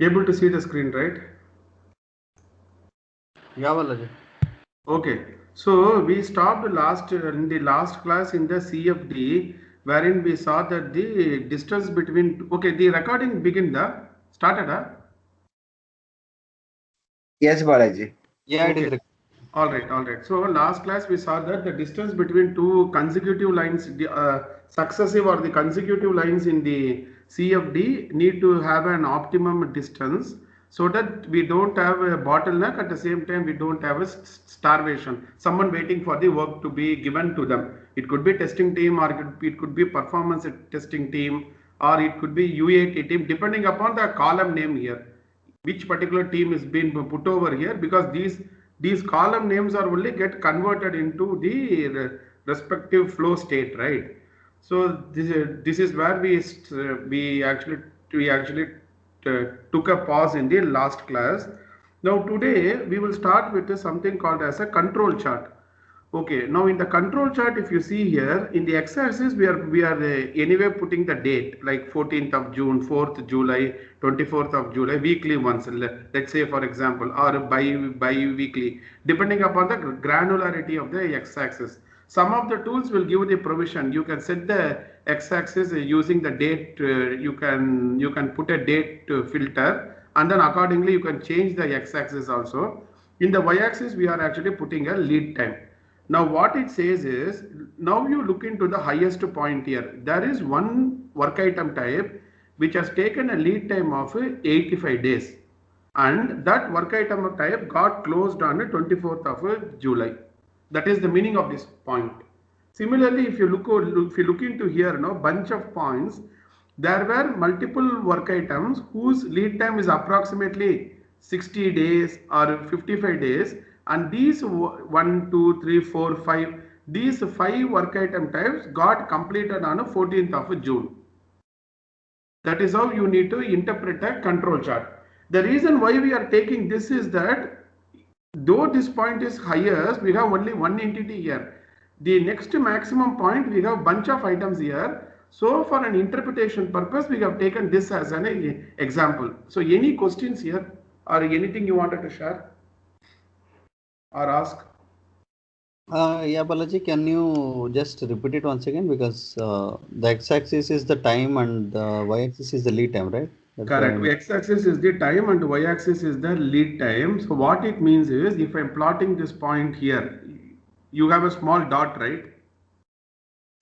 Able to see the screen, right? Yeah, Balaji. Okay. So we stopped in the last class in the CFD, wherein we saw that the distance between. Okay, the recording begin the started. Yes, Balaji. Yeah, it is. Okay. All right, all right. So last class we saw that the distance between two consecutive lines, successive or the consecutive lines in the CFD need to have an optimum distance so that we don't have a bottleneck. At the same time, we don't have a starvation. Someone waiting for the work to be given to them. It could be testing team, or it could be performance testing team, or it could be UAT team, depending upon the column name here, which particular team is being put over here, because these column names are only get converted into the respective flow state, right? So this is where we actually took a pause in the last class. Now today we will start with something called as a control chart. Okay, now in the control chart, if you see here in the x-axis, we are anyway putting the date like 14th of June, 4th July, 24th of July, weekly ones. Let's say for example, or bi-weekly, depending upon the granularity of the x-axis. Some of the tools will give the provision. You can set the x-axis using the date. You can put a date filter, and then accordingly you can change the x-axis also. In the y-axis, we are actually putting a lead time. Now what it says is, now you look into the highest point here. There is one work item type which has taken a lead time of 85 days, and that work item type got closed on the 24th of July. That is the meaning of this point. Similarly, if you look into here, bunch of points, there were multiple work items whose lead time is approximately 60 days or 55 days, and these 1, 2, 3, 4, 5, these 5 work item types got completed on the 14th of June. That is how you need to interpret a control chart. The reason why we are taking this is that though this point is highest, we have only one entity here. The next maximum point, we have bunch of items here. So for an interpretation purpose, we have taken this as an example. So any questions here or anything you wanted to share or ask? Yeah, Balaji, can you just repeat it once again? Because the x-axis is the time and the y-axis is the lead time, right? That's why Correct. X-axis is the time and y-axis is the lead time. So what it means is, if I'm plotting this point here, you have a small dot, right?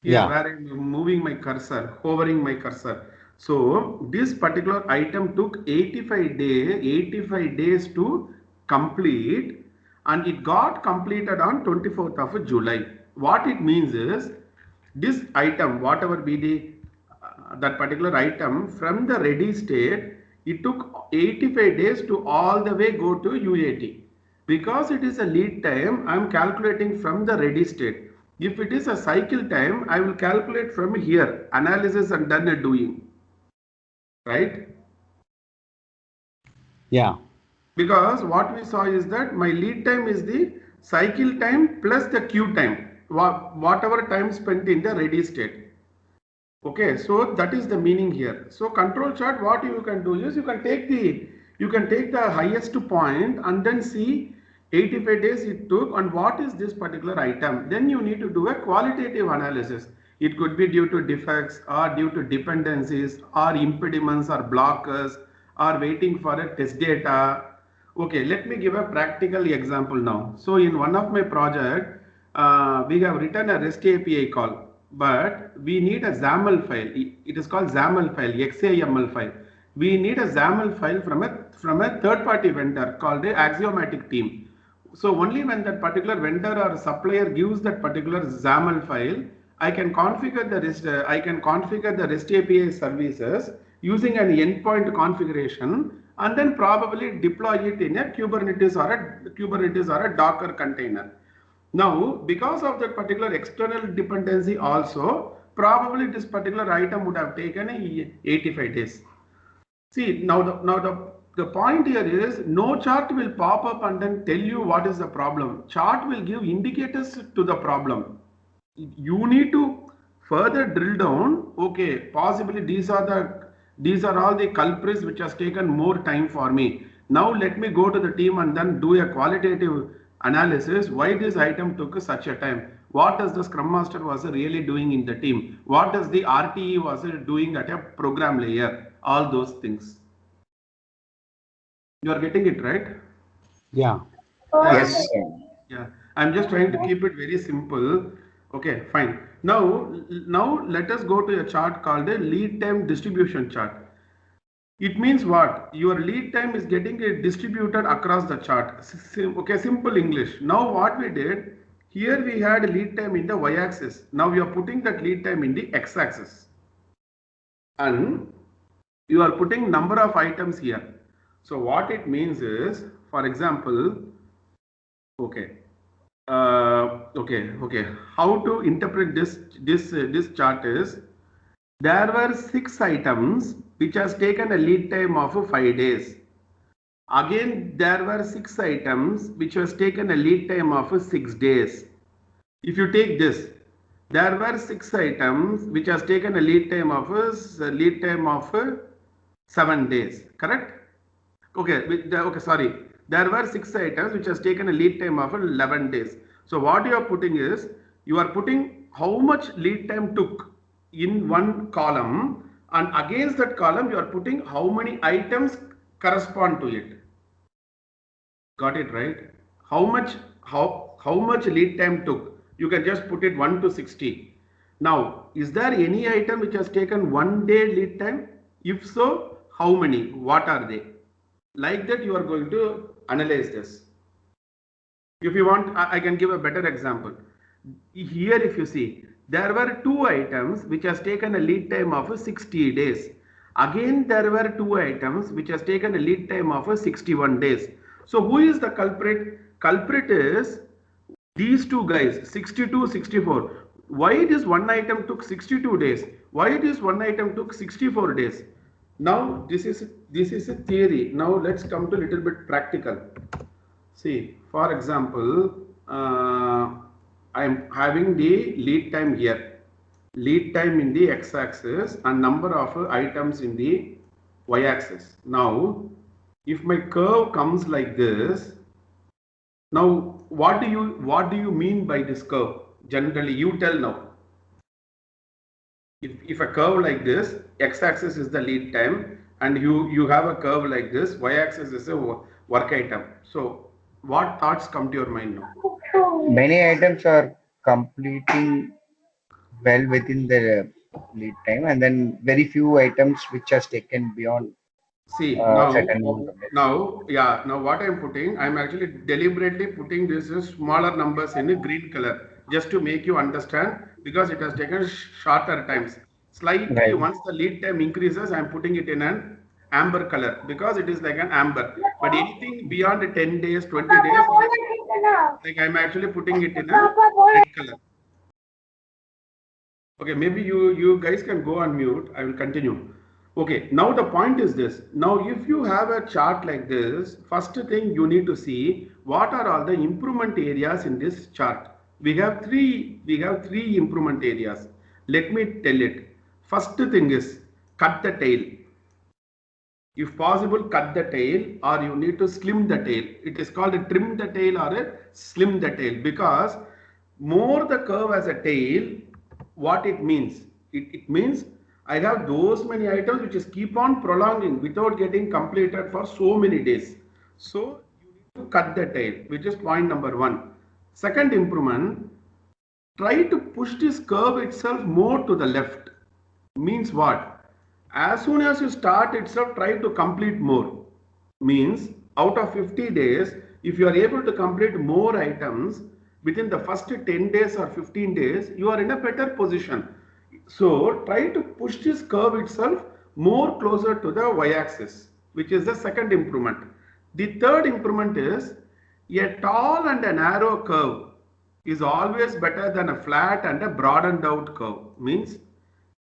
Here yeah. where I'm moving my cursor, hovering my cursor. So this particular item took 85 days to complete, and it got completed on 24th of July. What it means is, this item, whatever be the that particular item from the ready state, it took 85 days to all the way go to UAT. Because it is a lead time, I am calculating from the ready state. If it is a cycle time, I will calculate from here, analysis and done a doing, right? Yeah. Because what we saw is that my lead time is the cycle time plus the queue time, whatever time spent in the ready state. Okay, so that is the meaning here. So control chart, what you can do is, you can take the highest point and then see 85 days it took and what is this particular item. Then you need to do a qualitative analysis. It could be due to defects or due to dependencies or impediments or blockers or waiting for a test data. Okay, let me give a practical example now. So in one of my project, we have written a REST API call, but we need a XAML file. It is called XAML file, XAML file. We need a XAML file from a third-party vendor called the Axiomatic team. So only when that particular vendor or supplier gives that particular XAML file, I can configure the REST API services using an endpoint configuration, and then probably deploy it in a Kubernetes or a Docker container. Now, because of that particular external dependency also, probably this particular item would have taken 85 days. See, the point here is, no chart will pop up and then tell you what is the problem. Chart will give indicators to the problem. You need to further drill down. Okay, possibly these are These are all the culprits which has taken more time for me. Now let me go to the team and then do a qualitative analysis. Why this item took such a time? What does the Scrum Master was really doing in the team? What does the RTE was doing at a program layer? All those things. You are getting it, right? Yeah. Yes. Yeah, I'm just trying to keep it very simple. Okay, fine. Now let us go to a chart called a lead time distribution chart. It means what? Your lead time is getting distributed across the chart. Okay, simple English. Now what we did, here we had lead time in the y-axis. Now we are putting that lead time in the x-axis. And you are putting number of items here. So what it means is, for example, okay. Okay. How to interpret this chart is, there were 6 items which has taken a lead time of 5 days. Again, there were 6 items which has taken a lead time of 6 days. If you take this, there were 6 items which has taken a lead time of 7 days. Correct? Okay, sorry. There were 6 items which has taken a lead time of 11 days. So what you are putting is, you are putting how much lead time took in one column, and against that column you are putting how many items correspond to it. Got it, right? How much lead time took? You can just put it 1 to 60. Now, is there any item which has taken 1 day lead time? If so, how many? What are they? Like that you are going to analyze this. If you want, I can give a better example. Here if you see, there were 2 items which has taken a lead time of 60 days. Again there were 2 items which has taken a lead time of 61 days. So who is the culprit? Culprit is these 2 guys, 62, 64. Why this one item took 62 days? Why this one item took 64 days? Now this is a theory. Now let's come to a little bit practical. See, for example, I am having the lead time here. Lead time in the x-axis and number of items in the y-axis. Now, if my curve comes like this, now what do you mean by this curve? Generally, you tell now. If a curve like this, x-axis is the lead time, and you have a curve like this, y-axis is a work item. So what thoughts come to your mind now? Many items are completing well within the lead time, and then very few items which has taken beyond See, certain amount of days. now what I'm putting, I'm actually deliberately putting this smaller numbers in a green color just to make you understand, because it has taken shorter times. Slightly, Right. once the lead time increases, I'm putting it in an amber color because it is like an amber. But anything beyond 10 days, 20 days, like I'm actually putting it in a red color. Okay, maybe you guys can go on mute. I will continue. Okay, now the point is this. Now, if you have a chart like this, first thing you need to see what are all the improvement areas in this chart. We have three improvement areas. Let me tell it. First thing is cut the tail. If possible, cut the tail, or you need to slim the tail. It is called a trim the tail or a slim the tail, because more the curve has a tail, what it means? It means I have those many items which is keep on prolonging without getting completed for so many days. So you need to cut the tail, which is point number 1. Second improvement, try to push this curve itself more to the left. Means what? As soon as you start itself, try to complete more. Means out of 50 days, if you are able to complete more items within the first 10 days or 15 days, you are in a better position. So try to push this curve itself more closer to the y-axis, which is the second improvement. The third improvement is a tall and a narrow curve is always better than a flat and a broadened out curve. Means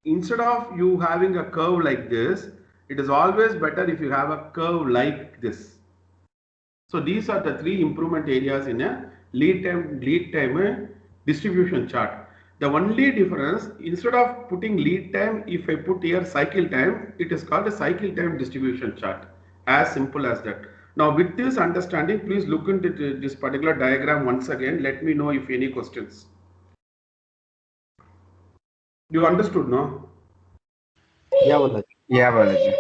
instead of you having a curve like this, it is always better if you have a curve like this. So these are the 3 improvement areas in a lead time distribution chart. The only difference, instead of putting lead time, if I put here cycle time, it is called a cycle time distribution chart. As simple as that. Now with this understanding, please look into this particular diagram once again. Let me know if any questions. You understood, no? Yeah, Balaji. Yeah, Balaji.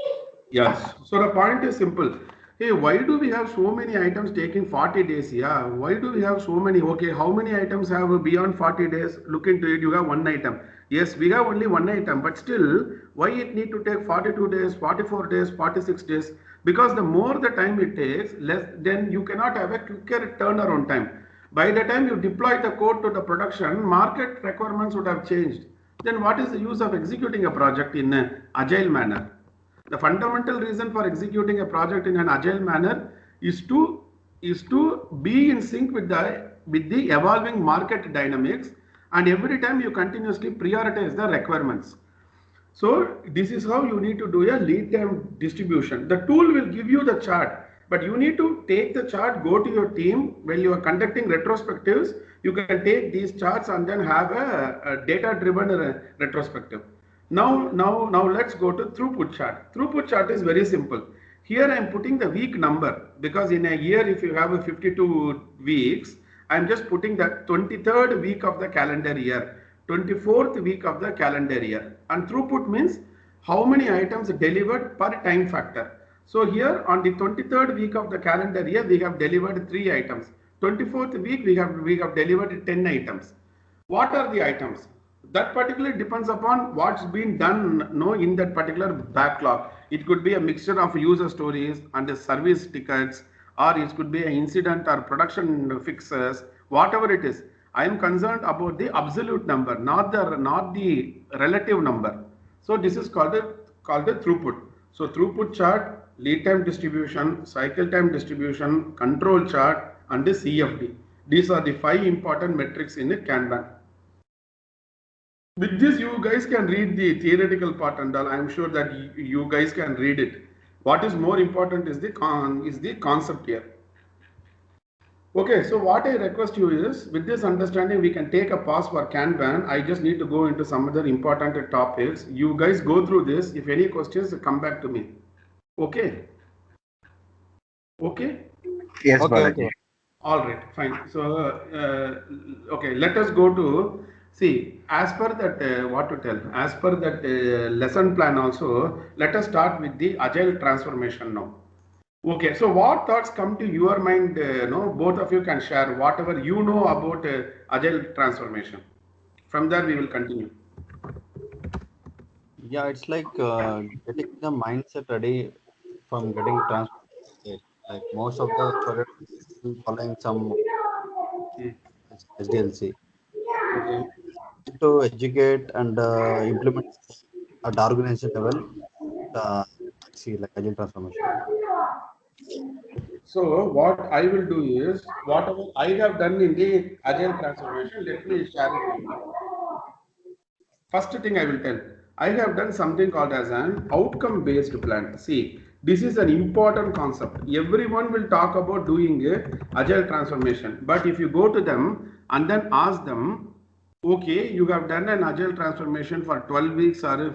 Yes. So the point is simple. Hey, why do we have so many items taking 40 days? Yeah. Why do we have so many? Okay, how many items have beyond 40 days? Look into it. You have one item. Yes, we have only one item, but still, why it need to take 42 days, 44 days, 46 days? Because the more the time it takes, less then you cannot have a quicker turnaround time. By the time you deploy the code to the production, market requirements would have changed. Then what is the use of executing a project in an agile manner? The fundamental reason for executing a project in an agile manner is to be in sync with the evolving market dynamics, and every time you continuously prioritize the requirements. So this is how you need to do a lead time distribution. The tool will give you the chart, but you need to take the chart, go to your team when you are conducting retrospectives. You can take these charts and then have a data-driven retrospective. Now let's go to throughput chart. Throughput chart is very simple. Here I am putting the week number because in a year, if you have a 52 weeks, I am just putting the 23rd week of the calendar year. 24th week of the calendar year, and throughput means how many items delivered per time factor. So here on the 23rd week of the calendar year we have delivered 3 items. 24th week we have delivered 10 items. What are the items? That particularly depends upon what's been done in that particular backlog. It could be a mixture of user stories and the service tickets, or it could be an incident or production fixes, whatever it is. I am concerned about the absolute number, not the relative number. So this is called the throughput. So throughput chart, lead time distribution, cycle time distribution, control chart, and the CFD. These are the 5 important metrics in a Kanban. With this, you guys can read the theoretical part, and all. I am sure that you guys can read it. What is more important is the concept here. Okay, so what I request you is, with this understanding, we can take a pause for Kanban. I just need to go into some other important topics. You guys go through this. If any questions, come back to me. Okay. Okay. Yes, Okay, Balaji. okay. All right, fine. So, okay, let us go to, see, as per that, what to tell, as per that lesson plan also, let us start with the agile transformation now. Okay, so what thoughts come to your mind? Both of you can share whatever you know about agile transformation. From there, we will continue. Yeah, it's like getting the mindset ready from getting transferred. Like most of the projects following some SDLC. Okay. So to educate and implement at the organization level, see like agile transformation. So what I will do is, whatever I have done in the agile transformation, let me share it with you. First thing I will tell, I have done something called as an outcome based plan. See, this is an important concept. Everyone will talk about doing a agile transformation, but if you go to them and then ask them, okay, you have done an agile transformation for 12 weeks or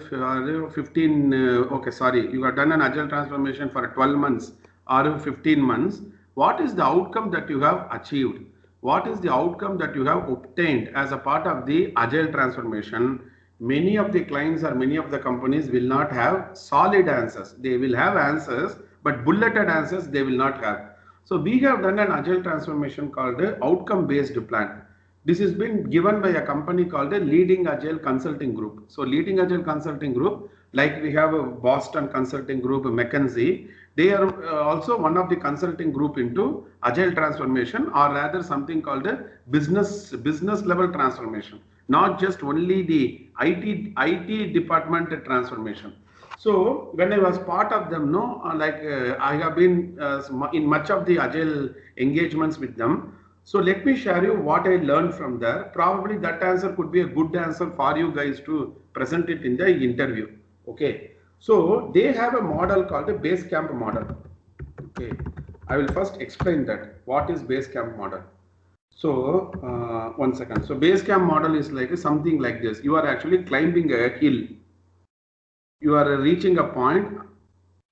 15, okay, sorry, you have done an agile transformation for 12 months or 15 months. What is the outcome that you have achieved? What is the outcome that you have obtained as a part of the agile transformation? Many of the clients or many of the companies will not have solid answers. They will have answers, but bulleted answers they will not have. So we have done an agile transformation called a outcome based plan. This has been given by a company called a Leading Agile Consulting Group. So Leading Agile Consulting Group, like we have a Boston Consulting Group, McKinsey, they are also one of the consulting group into agile transformation, or rather something called a business level transformation, not just only the IT department transformation. So when I was part of them, I have been in much of the agile engagements with them. So let me share you what I learned from there. Probably that answer could be a good answer for you guys to present it in the interview. Okay. So they have a model called the Basecamp model. Okay. I will first explain that. What is Basecamp model? So, 1 second. So, base camp model is like something like this. You are actually climbing a hill. You are reaching a point.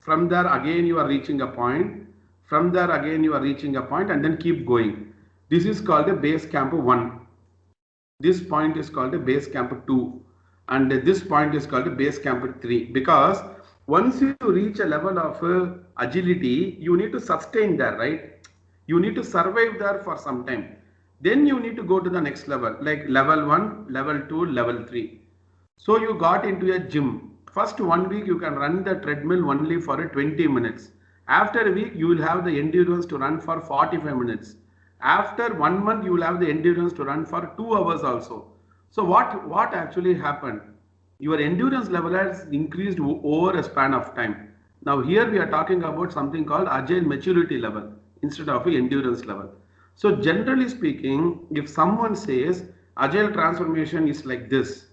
From there, again, you are reaching a point. From there, again, you are reaching a point and then keep going. This is called a base camp 1. This point is called a base camp 2. And this point is called a base camp 3. Because once you reach a level of agility, you need to sustain there, right? You need to survive there for some time. Then you need to go to the next level, like level 1, level 2, level 3. So you got into a gym. First 1 week you can run the treadmill only for 20 minutes. After a week you will have the endurance to run for 45 minutes. After 1 month you will have the endurance to run for 2 hours also. So what actually happened? Your endurance level has increased over a span of time. Now here we are talking about something called agile maturity level instead of endurance level. So generally speaking, if someone says agile transformation is like this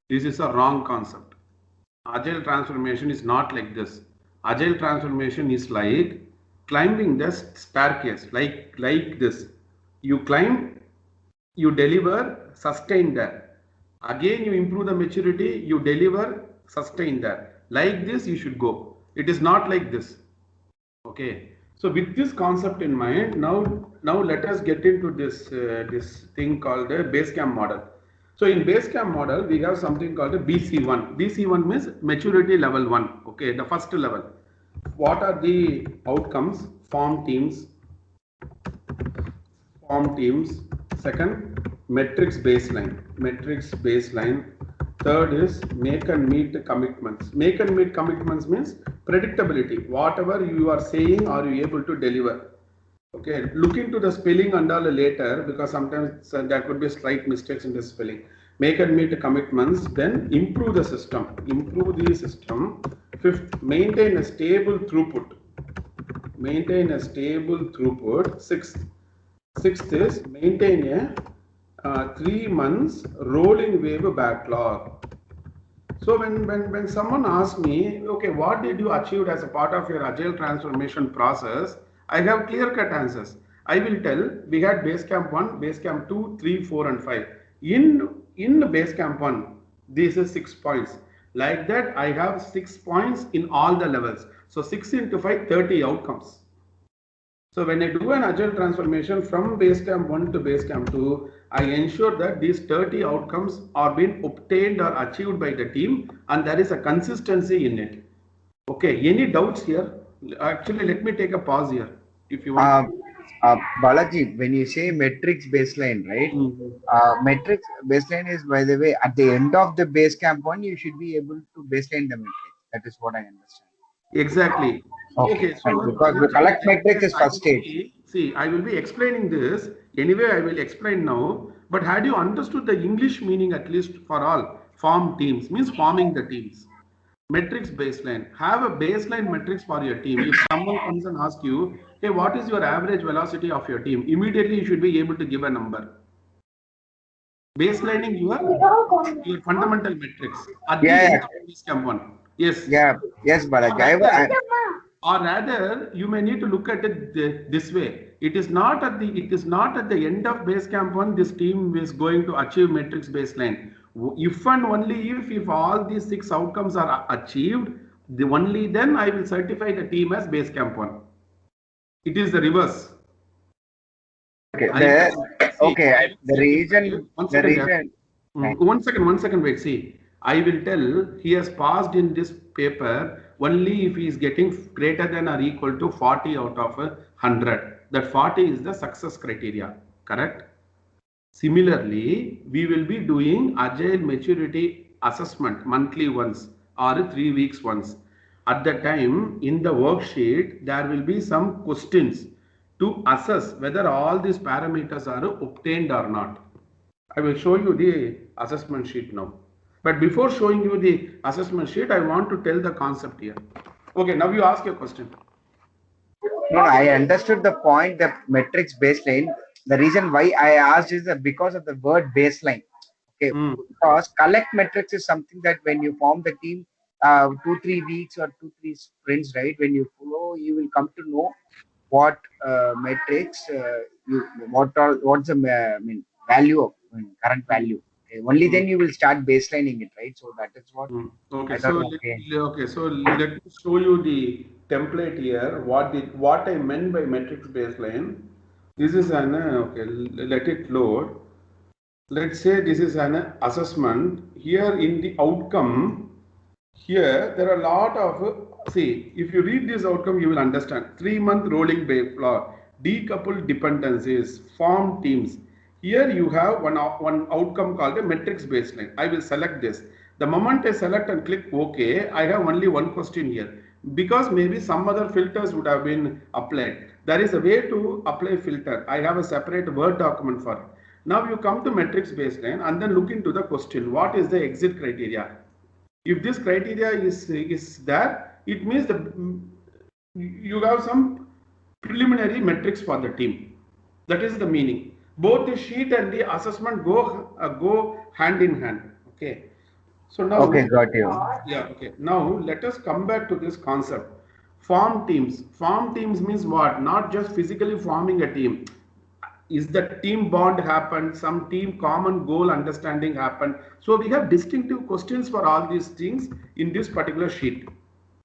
is a wrong concept. Agile transformation is not like this. Agile transformation is like climbing the staircase, like this. You climb, you deliver, sustain that. Again, you improve the maturity, you deliver, sustain that. Like this, you should go. It is not like this. Okay. So with this concept in mind, now let us get into this thing called a Basecamp model. So in Basecamp model, we have something called a BC1. BC1 means maturity level 1. Okay, the first level. What are the outcomes? Form teams. Second, metrics baseline. Third is make and meet commitments. Make and meet commitments means predictability. Whatever you are saying, are you able to deliver? Okay, look into the spelling and all later, because sometimes there could be slight mistakes in the spelling. Make and meet commitments, then improve the system. Fifth, maintain a stable throughput. Sixth is maintain a 3 months rolling wave backlog. So when someone asks me, okay, what did you achieve as a part of your agile transformation process? I have clear-cut answers. I will tell we had Basecamp 1, Basecamp 2, 3, 4, and 5. In Basecamp 1, this is 6 points. Like that, I have 6 points in all the levels. So 6 into 5, 30 outcomes. So when I do an agile transformation from Basecamp 1 to Basecamp 2, I ensure that these 30 outcomes are being obtained or achieved by the team, and there is a consistency in it. Okay, any doubts here? Actually, let me take a pause here if you want. Balaji, when you say metrics baseline, right? Mhm. Metrics baseline is, by the way, at the end of the base camp one, you should be able to baseline the metrics. That is what I understand. Exactly. Okay, Okay, fine. so Because the once again, collect metrics is I first will stage. I will be explaining this. Anyway, I will explain now. But had you understood the English meaning, at least for all, form teams means forming the teams. Metrics baseline. Have a baseline metrics for your team. If someone comes and asks you, hey, what is your average velocity of your team? Immediately you should be able to give a number. Baselining your fundamental metrics at the Yeah, end of this camp one. Yes. yeah, yes, Or Balaji. rather, or rather, you may need to look at it this way. It is not at the end of base camp one this team is going to achieve metrics baseline. If and only if all these 6 outcomes are achieved, only then I will certify the team as base camp one. It is the reverse. Okay, I will see. I will the certify reason, you. 1 second there. right. 1 second, wait. See, I will tell he has passed in this paper only if he is getting greater than or equal to 40 out of 100. That 40 is the success criteria, correct? Similarly, we will be doing agile maturity assessment monthly once or 3 weeks once. At the time, in the worksheet, there will be some questions to assess whether all these parameters are obtained or not. I will show you the assessment sheet now. But before showing you the assessment sheet, I want to tell the concept here. Okay, now you ask your question. No, I understood the point, the metrics baseline. The reason why I asked is that because of the word baseline. Okay, Hmm. because collect metrics is something that when you form the team, 2 3 weeks or 2 3 sprints, right? When you follow, you will come to know what metrics what's the value of current value. Only then you will start baselining it, right? So that is what Okay, I so thought. Okay. let me show you the template here. What I meant by metrics baseline. This is an okay. Let it load. Let's say this is an assessment. Here in the outcome, here there are a lot of see. If you read this outcome, you will understand. 3-month rolling law, decoupled dependencies, form teams. Here you have one outcome called a metrics baseline. I will select this. The moment I select and click OK, I have only one question here because maybe some other filters would have been applied. There is a way to apply filter. I have a separate Word document for it. Now you come to metrics baseline and then look into the question. What is the exit criteria? If this criteria is there, it means you have some preliminary metrics for the team. That is the meaning. Both the sheet and the assessment go hand in hand. Okay. So now, Okay, got you. yeah, okay. Now let us come back to this concept. Form teams. Form teams means what? Not just physically forming a team. Is the team bond happen? Some team common goal understanding happen? So we have distinctive questions for all these things in this particular sheet.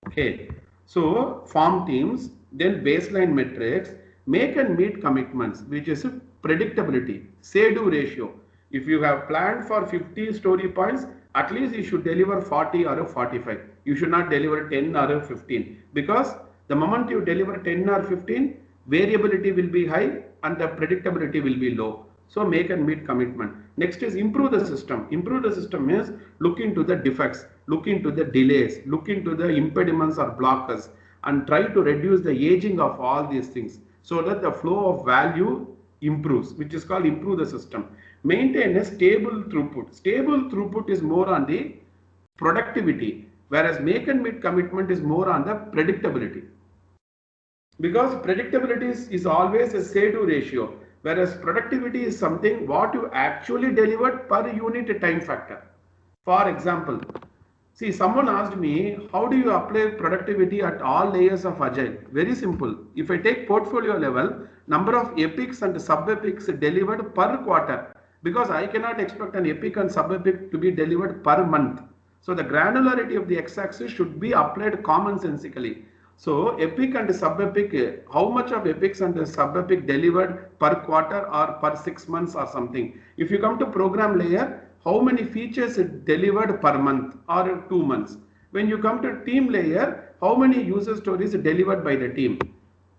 Okay. So form teams, then baseline metrics, make and meet commitments, which is a predictability, say-do ratio. If you have planned for 50 story points, at least you should deliver 40 or 45. You should not deliver 10 or 15 because the moment you deliver 10 or 15, variability will be high and the predictability will be low. So make and meet commitment. Next is improve the system. Improve the system means look into the defects, look into the delays, look into the impediments or blockers and try to reduce the aging of all these things so that the flow of value improves, which is called improve the system. Maintain a stable throughput. Stable throughput is more on the productivity, whereas make and meet commitment is more on the predictability. Because predictability is always a say-do ratio, whereas productivity is something what you actually delivered per unit time factor. For example, see, someone asked me, how do you apply productivity at all layers of Agile? Very simple. If I take portfolio level, number of epics and sub-epics delivered per quarter, because I cannot expect an epic and sub-epic to be delivered per month. So the granularity of the x-axis should be applied commonsensically. So epic and sub-epic, how much of epics and sub-epic delivered per quarter or per 6 months or something. If you come to program layer, how many features it delivered per month or 2 months. When you come to team layer, how many user stories delivered by the team.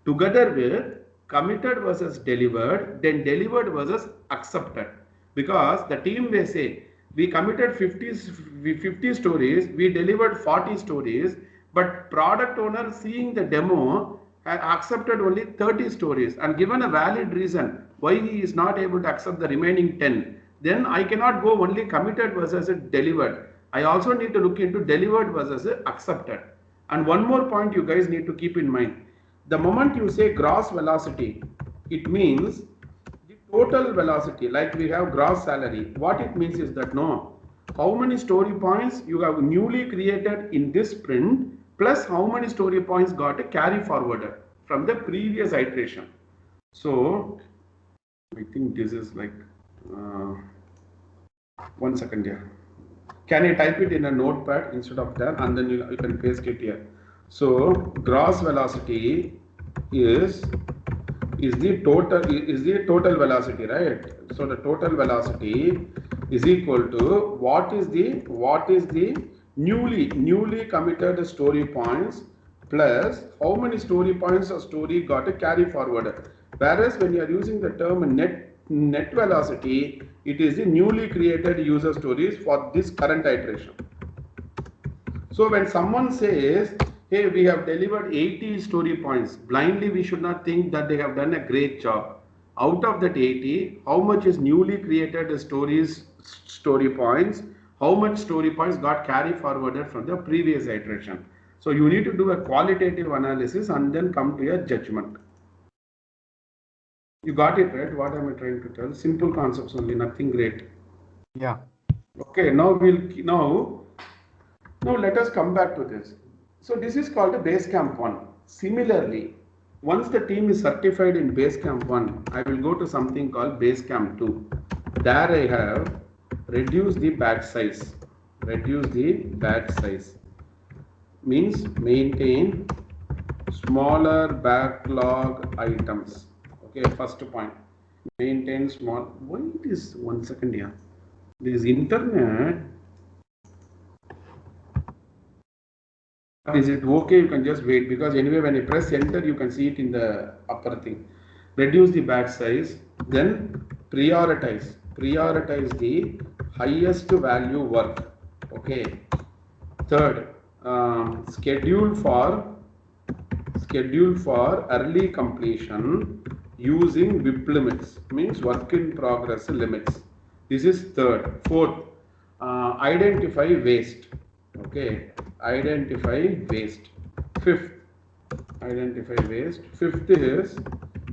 Together with committed versus delivered, then delivered versus accepted. Because the team may say, we committed 50 stories, we delivered 40 stories, but product owner seeing the demo had accepted only 30 stories and given a valid reason why he is not able to accept the remaining 10. Then I cannot go only committed versus delivered. I also need to look into delivered versus accepted. And one more point you guys need to keep in mind. The moment you say gross velocity, it means the total velocity, like we have gross salary. What it means is that no, how many story points you have newly created in this sprint plus how many story points got a carry forwarded from the previous iteration. So I think this is like 1 second here. Can I type it in a notepad instead of that and then you can paste it here. So gross velocity is the total velocity, right? So the total velocity is equal to what is the newly committed story points plus how many story points a story got a carry forward. Whereas when you are using the term net velocity, it is the newly created user stories for this current iteration. So when someone says, hey, we have delivered 80 story points, blindly we should not think that they have done a great job. Out of that 80, how much is newly created story points, how much story points got carried forwarded from the previous iteration. So you need to do a qualitative analysis and then come to a judgment. You got it, right? What am I trying to tell? Simple concepts only, nothing great. Yeah. Okay, now let us come back to this. So this is called a Basecamp 1. Similarly, Once the team is certified in Basecamp 1, I will go to something called Basecamp 2. There I have reduced the batch size. Reduce the batch size means maintain smaller backlog items. Okay, first point. Maintain small. Why it is 1 second here? This internet. Is it okay? You can just wait, because anyway when you press enter you can see it in the upper thing. Reduce the batch size, then prioritize the highest value work. Okay. Third, schedule for early completion using WIP limits, means work in progress limits. This is third. Fourth, identify waste. Okay, identify waste. Fifth, identify waste. Fifth is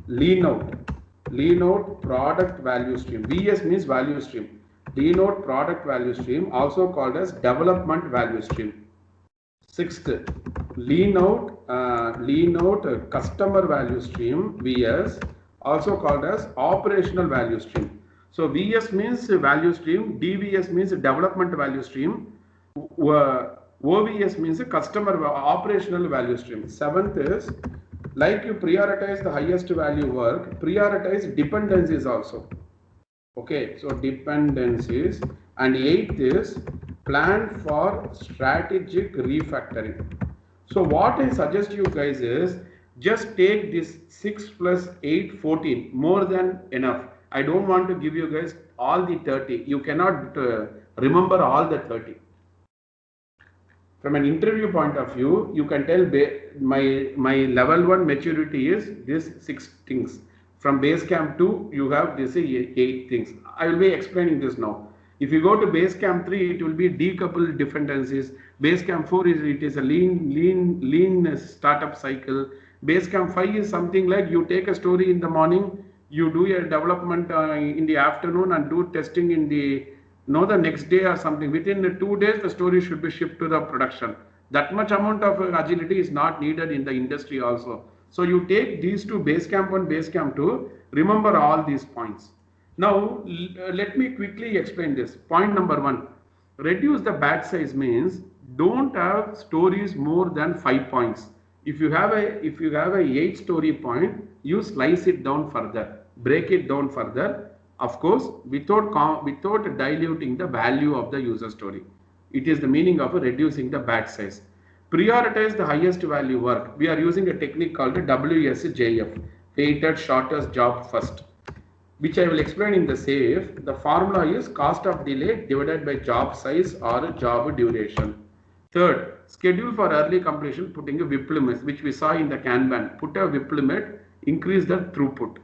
lean out product value stream. VS means value stream. Lean out product value stream, also called as development value stream. Sixth, lean out customer value stream, VS, also called as operational value stream. So VS means value stream, DVS means development value stream, OVS means customer operational value stream. Seventh is, like you prioritize the highest value work, prioritize dependencies also. Okay, so dependencies. And eighth is plan for strategic refactoring. So what I suggest you guys is just take this 6 plus 8, 14, more than enough. I don't want to give you guys all the 30. You cannot remember all the 30. From an interview point of view, you can tell my level 1 maturity is this 6 things. From Basecamp 2, you have this 8 things. I will be explaining this now. If you go to Basecamp 3, it will be decoupled dependencies. Basecamp 4 is a lean startup cycle. Basecamp 5 is something like you take a story in the morning, you do a development in the afternoon and do testing in the next day or something. Within 2 days, the story should be shipped to the production. That much amount of agility is not needed in the industry also. So you take these two, Basecamp 1, Basecamp 2, remember all these points. Now, let me quickly explain this. Point number 1, reduce the batch size means don't have stories more than 5 points. If you have a 8 story point, you slice it down further, break it down further, of course, without diluting the value of the user story. It is the meaning of reducing the batch size. Prioritize the highest value work. We are using a technique called WSJF, weighted shortest job first, which I will explain in the SAFe. The formula is cost of delay divided by job size or job duration. Third, schedule for early completion, putting a WIP limit, which we saw in the Kanban. Put a WIP limit, increase the throughput.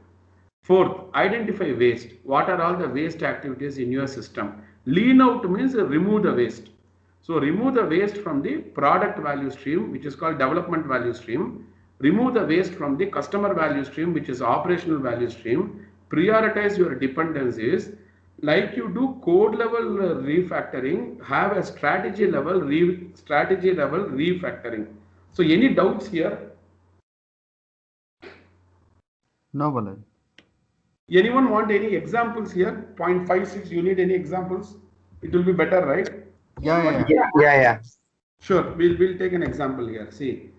Fourth, identify waste. What are all the waste activities in your system? Lean out means remove the waste. So remove the waste from the product value stream, which is called development value stream. Remove the waste from the customer value stream, which is operational value stream. Prioritize your dependencies. Like you do code level refactoring, have a strategy level refactoring. So any doubts here? No, Balaji. Anyone want any examples here? 0.56, you need any examples? It will be better, right? Yeah. Sure, we'll take an example here. See,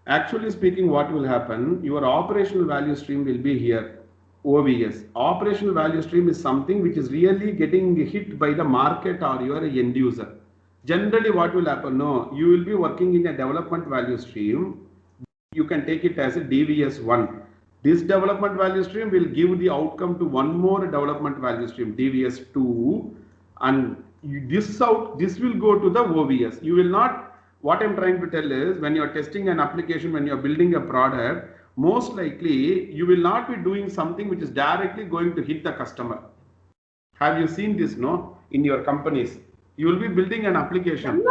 actually speaking, what will happen? Your operational value stream will be here, OVS. Operational value stream is something which is really getting hit by the market or your end user. Generally, what will happen? No, you will be working in a development value stream. You can take it as a DVS1. This development value stream will give the outcome to one more development value stream, DVS2, and this will go to the OVS. You will not, what I'm trying to tell is, when you're testing an application, when you're building a product, most likely you will not be doing something which is directly going to hit the customer. Have you seen this, no? In your companies, you will be building an application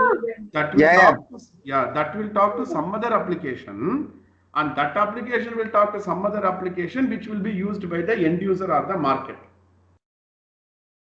that will talk to some other application, and that application will talk to some other application which will be used by the end user or the market.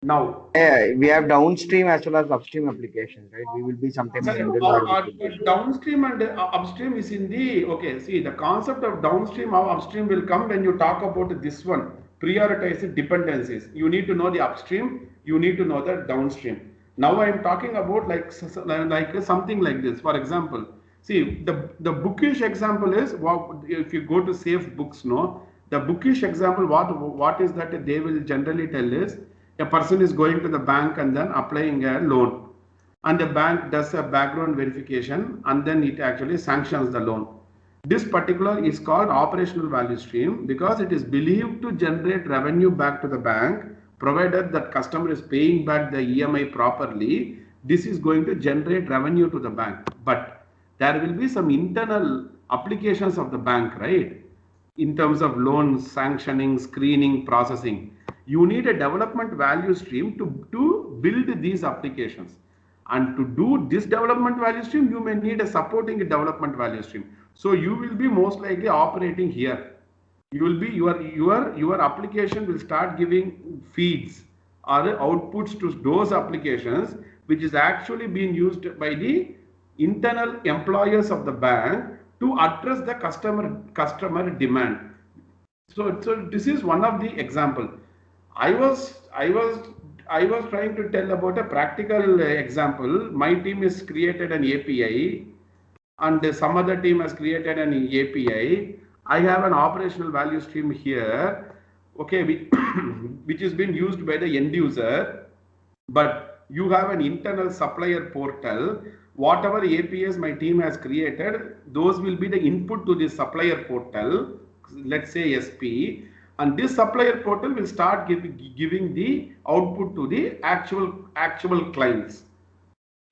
Now, Yeah, we have downstream as well as upstream applications, right? We will be sometimes in the correct. middle while we put this. Downstream and upstream is in the, okay, see the concept of downstream or upstream will come when you talk about this one, prioritize dependencies. You need to know the upstream, you need to know the downstream. Now I am talking about like something like this. For example, see the bookish example is what if you go to Safe Books, no, the bookish example, what is that they will generally tell is a person is going to the bank and then applying a loan, and the bank does a background verification and then it actually sanctions the loan. This particular is called operational value stream because it is believed to generate revenue back to the bank provided that customer is paying back the EMI properly. This is going to generate revenue to the bank, but there will be some internal applications of the bank, right? In terms of loan sanctioning, screening, processing. You need a development value stream to build these applications. And to do this development value stream, you may need a supporting development value stream. So you will be most likely operating here. You will be your application will start giving feeds or outputs to those applications which is actually being used by the internal employers of the bank to address the customer demand. So this is one of the example. I was I was I was trying to tell about a practical example. My team has created an API and some other team has created an API. I have an operational value stream here, okay, which is being used by the end user, but you have an internal supplier portal. Whatever APIs my team has created, those will be the input to the supplier portal, let's say SP, and this supplier portal will start giving the output to the actual clients.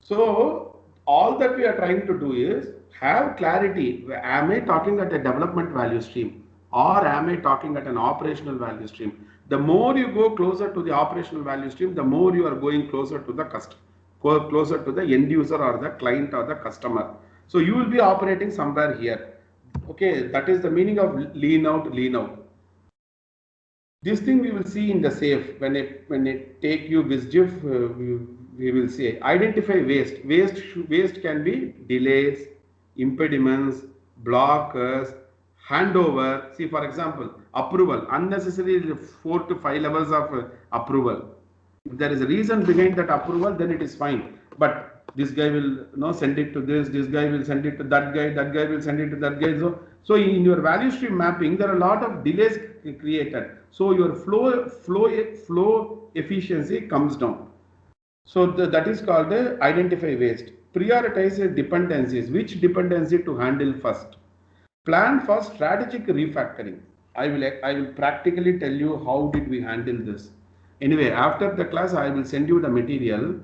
So all that we are trying to do is have clarity. Am I talking at a development value stream or am I talking at an operational value stream? The more you go closer to the operational value stream, the more you are going closer to the customer, closer to the end user or the client or the customer. So you will be operating somewhere here. Okay, that is the meaning of lean out, lean out. This thing we will see in the safe when it take you WSDF, we will say identify waste. Waste can be delays, impediments, blockers, handover. See, for example, approval, unnecessary 4 to 5 levels of approval. If there is a reason behind that approval, then it is fine. But this guy will send it to this guy will send it to that guy will send it to that guy. So in your value stream mapping, there are a lot of delays created. So your flow efficiency comes down. So that is called identify waste. Prioritize dependencies. Which dependency to handle first? Plan for strategic refactoring. I will practically tell you how did we handle this. Anyway, after the class, I will send you the material.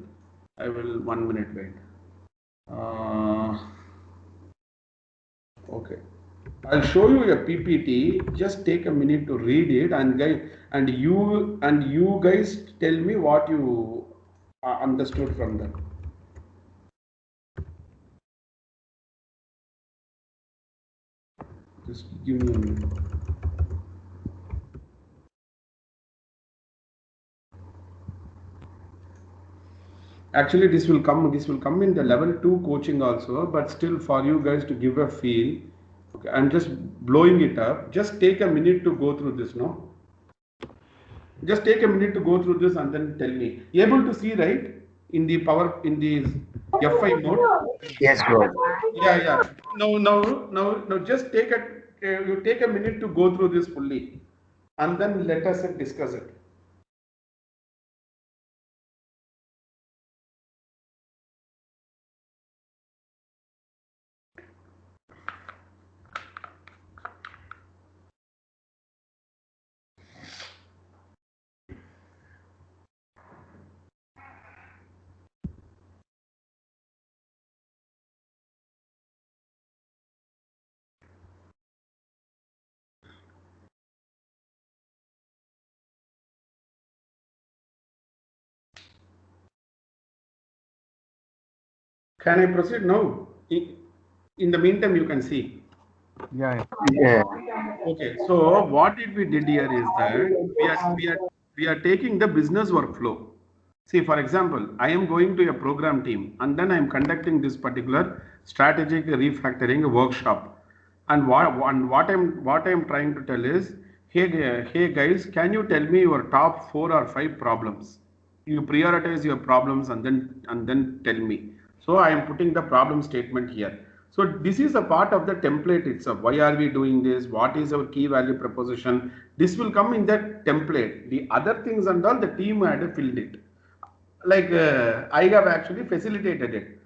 I will 1 minute wait. Okay. I'll show you a PPT. Just take a minute to read it, and you guys tell me what you understood from that. Just give me a minute. Actually, this will come in the level 2 coaching also, but still for you guys to give a feel. Okay, I'm just blowing it up. Just take a minute to go through this, no? Just take a minute to go through this and then tell me. Able to see, right? In the F5 mode. Yes, bro. Yeah. No. Just you take a minute to go through this fully, and then let us discuss it. Can I proceed now? In the meantime, you can see. Yeah. Okay, so what we did here is that we are taking the business workflow. See, for example, I am going to a program team and then I am conducting this particular strategic refactoring workshop. And what I'm trying to tell is, hey guys, can you tell me your top 4 or 5 problems? You prioritize your problems and then tell me. So I am putting the problem statement here. So this is a part of the template itself. Why are we doing this? What is our key value proposition? This will come in that template. The other things and all the team had filled it. Like I have actually facilitated it.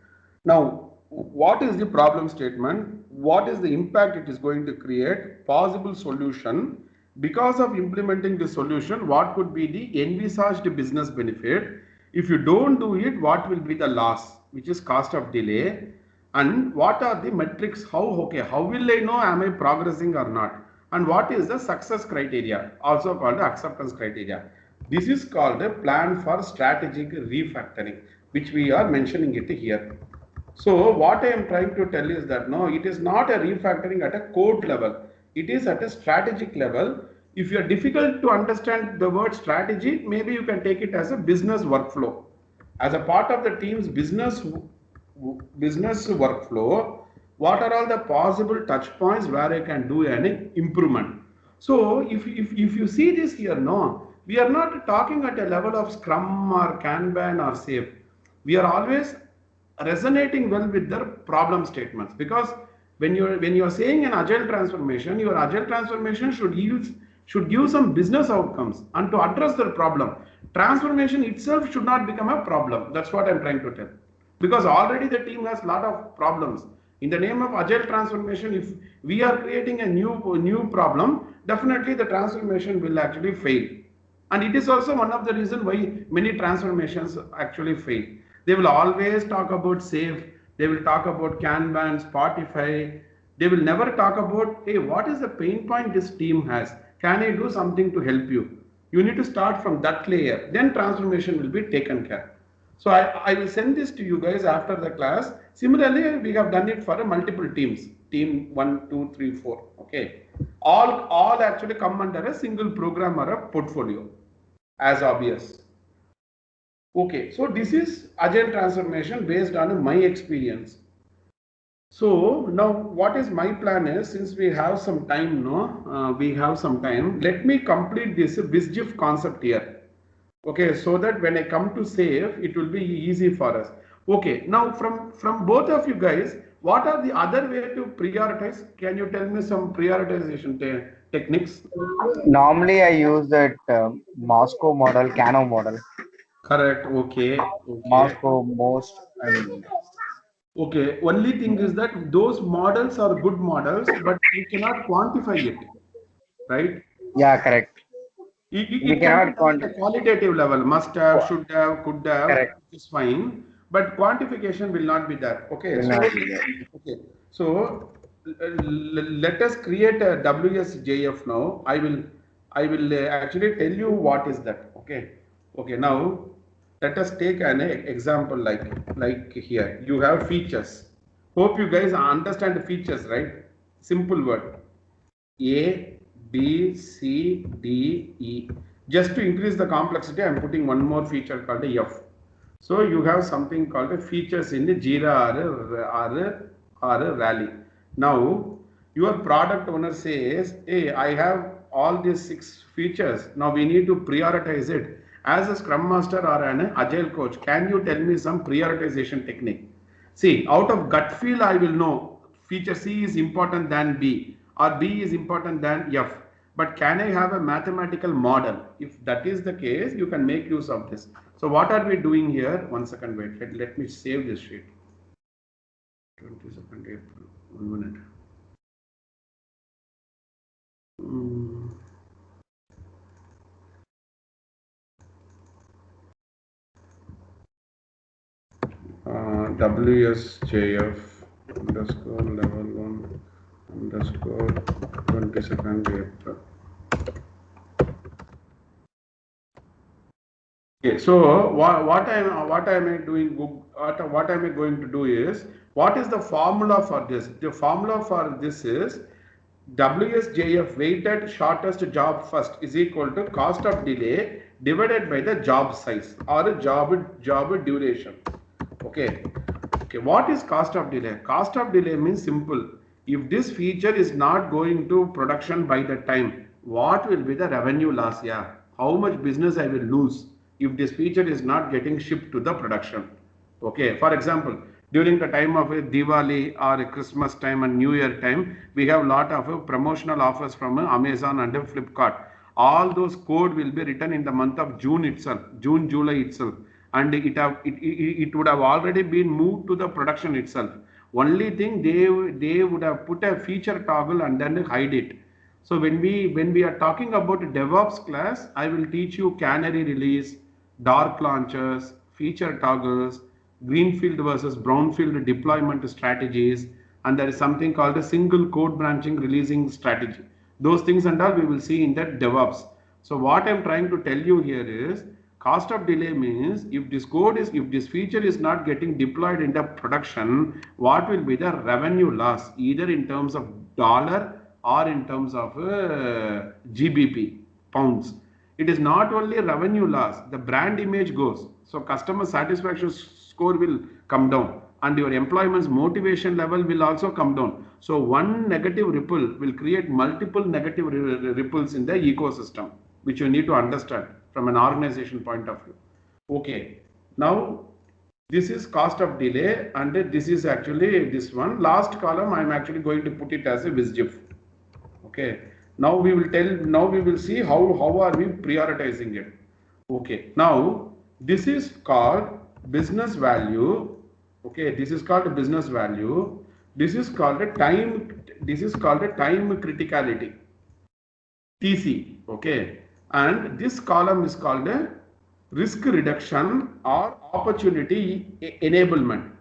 Now, what is the problem statement? What is the impact it is going to create? Possible solution. Because of implementing the solution, what could be the envisaged business benefit? If you don't do it, what will be the loss, which is cost of delay? And what are the metrics? How will I know am I progressing or not? And what is the success criteria, also called the acceptance criteria? This is called a plan for strategic refactoring, which we are mentioning it here. So what I am trying to tell is that no, it is not a refactoring at a code level. It is at a strategic level. If you are difficult to understand the word strategy, maybe you can take it as a business workflow. As a part of the team's business workflow, what are all the possible touch points where I can do an improvement? So if you see this here, no, we are not talking at a level of Scrum or Kanban or SAFe. We are always resonating well with their problem statements, because when you're saying an agile transformation, your agile transformation should give some business outcomes and to address their problem. Transformation itself should not become a problem. That's what I'm trying to tell, because already the team has a lot of problems. In the name of agile transformation, if we are creating a new problem, definitely the transformation will actually fail. And it is also one of the reasons why many transformations actually fail. They will always talk about SAFe, they will talk about Kanban, Spotify. They will never talk about, hey, what is the pain point this team has? Can I do something to help you? You need to start from that layer. Then transformation will be taken care. So I will send this to you guys after the class. Similarly, we have done it for multiple teams. Team 1, 2, 3, 4. Okay. All actually come under a single program or a portfolio, as obvious. Okay, so this is agile transformation based on my experience. So now what is my plan is, since we have some time, we have some time, let me complete this BizGIF concept here. Okay, so that when I come to SAFe, it will be easy for us. Okay, now from both of you guys, what are the other way to prioritize? Can you tell me some prioritization techniques? Normally, I use that Moscow model, Kano model. Correct. Okay. Okay. Moscow most and Okay. Only thing is that those models are good models, but we cannot quantify it, right? yeah, correct. We It can be cannot done at a qualitative level. Must have, qua- should have, could have. correct. It's fine, but quantification will not be there. Okay. Will So not be there. okay. So let us create a WSJF now. I will actually tell you what is that. Okay. Okay. Now let us take an example like here. You have features. Hope you guys understand the features, right? Simple word. A, B, C, D, E. Just to increase the complexity, I am putting one more feature called a F. So you have something called a features in the Jira or a Rally. Now your product owner says, hey, I have all these 6 features. Now we need to prioritize it. As a Scrum Master or an Agile coach, can you tell me some prioritization technique? See, out of gut feel, I will know feature C is important than B or B is important than F. But can I have a mathematical model? If that is the case, you can make use of this. So what are we doing here? 1 second, wait. Let me save this sheet. 22nd April. 1 minute. WSJF underscore level 1 underscore 22nd April. Okay, so what am I doing? What am I going to do is, what is the formula for this? The formula for this is WSJF weighted shortest job first is equal to cost of delay divided by the job size or job duration. Okay. Okay, what is cost of delay? Cost of delay means simple. If this feature is not going to production by the time, what will be the revenue loss? Yeah, how much business I will lose if this feature is not getting shipped to the production. Okay, for example, during the time of a Diwali or a Christmas time and New Year time, we have lot of promotional offers from Amazon and Flipkart. All those code will be written in the month of June itself, June, July itself, and it would have already been moved to the production itself. Only thing they would have put a feature toggle and then hide it. So when we are talking about DevOps class, I will teach you canary release, dark launchers, feature toggles, greenfield versus brownfield deployment strategies, and there is something called a single code branching releasing strategy. Those things and all we will see in that DevOps. So what I'm trying to tell you here is cost of delay means if this feature is not getting deployed in the production, what will be the revenue loss either in terms of dollar or in terms of GBP, pounds. It is not only revenue loss, the brand image goes. So customer satisfaction score will come down and your employment's motivation level will also come down. So one negative ripple will create multiple negative ripples in the ecosystem, which you need to understand from an organization point of view. Okay, now this is cost of delay and this is actually this one. Last column I am actually going to put it as a WSGIF. Okay, now we will see how are we prioritizing it. Okay, now this is called business value. Okay, this is called business value. This is called a time criticality, TC. Okay, and this column is called a risk reduction or opportunity enablement.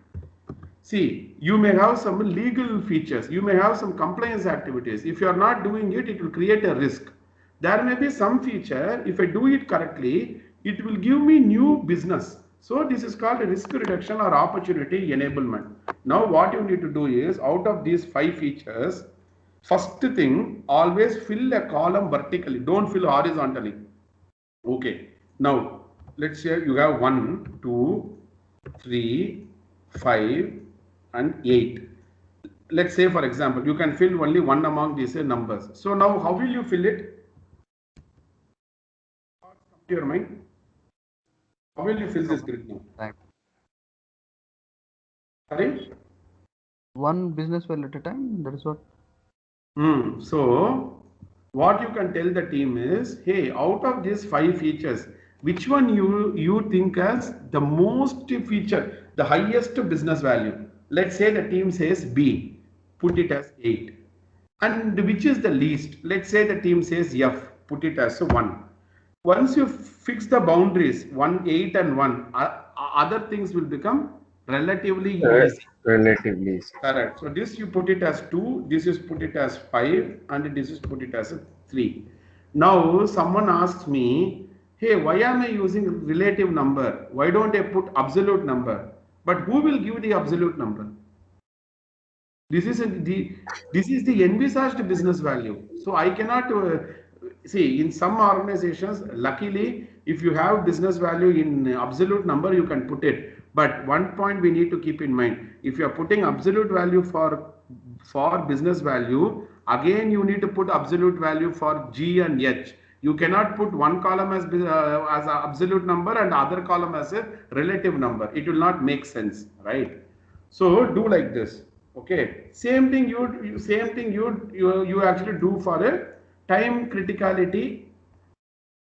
See, you may have some legal features, you may have some compliance activities. If you are not doing it, it will create a risk. There may be some feature, if I do it correctly, it will give me new business. So this is called a risk reduction or opportunity enablement. Now what you need to do is, out of these 5 features, first thing, always fill a column vertically, don't fill horizontally. Okay, now let's say you have 1, 2, 3, 5 and 8. Let's say for example, you can fill only one among these numbers. So now how will you fill it? Come to your mind. How will you fill this grid now? Time. Sorry? One business value at a time. That is what. So what you can tell the team is, hey, out of these 5 features, which one you think as the most feature, the highest business value? Let's say the team says B, put it as 8. And which is the least? Let's say the team says F, put it as 1. Once you fix the boundaries, 1, 8 and 1, other things will become relatively easy. Relatively easy. Correct. So this you put it as 2, this is put it as 5 and this is put it as 3. Now someone asks me, hey, why am I using relative number? Why don't I put absolute number? But who will give the absolute number? This is the envisaged business value. So I cannot see in some organizations. Luckily, if you have business value in absolute number, you can put it. But one point we need to keep in mind: if you are putting absolute value for business value, again you need to put absolute value for G and H. You cannot put one column as an absolute number and other column as a relative number. It will not make sense, right? So do like this. Okay. Same thing you actually do for a time criticality,